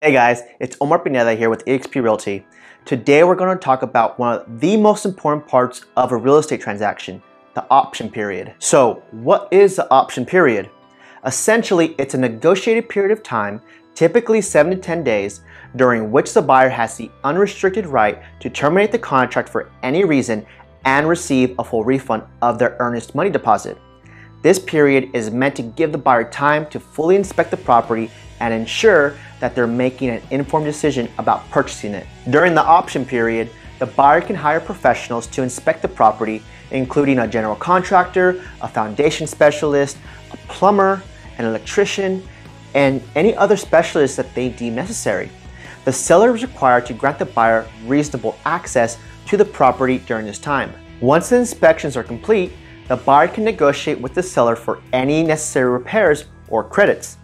Hey guys, it's Omar Pineda here with eXp Realty. Today we're going to talk about one of the most important parts of a real estate transaction, the option period. So what is the option period? Essentially, it's a negotiated period of time, typically 7 to 10 days, during which the buyer has the unrestricted right to terminate the contract for any reason and receive a full refund of their earnest money deposit. This period is meant to give the buyer time to fully inspect the property and ensure that they're making an informed decision about purchasing it. During the option period, the buyer can hire professionals to inspect the property, including a general contractor, a foundation specialist, a plumber, an electrician, and any other specialists that they deem necessary. The seller is required to grant the buyer reasonable access to the property during this time. Once the inspections are complete, the buyer can negotiate with the seller for any necessary repairs or credits.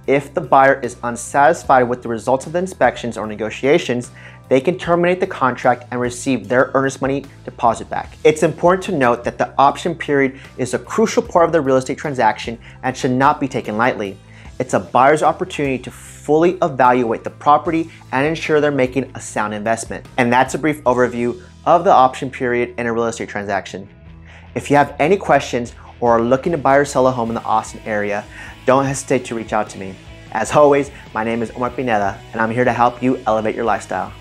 If the buyer is unsatisfied with the results of the inspections or negotiations, they can terminate the contract and receive their earnest money deposit back. It's important to note that the option period is a crucial part of the real estate transaction and should not be taken lightly. It's a buyer's opportunity to fully evaluate the property and ensure they're making a sound investment. And that's a brief overview of the option period in a real estate transaction. If you have any questions or are looking to buy or sell a home in the Austin area, don't hesitate to reach out to me. As always, my name is Omar Pineda, and I'm here to help you elevate your lifestyle.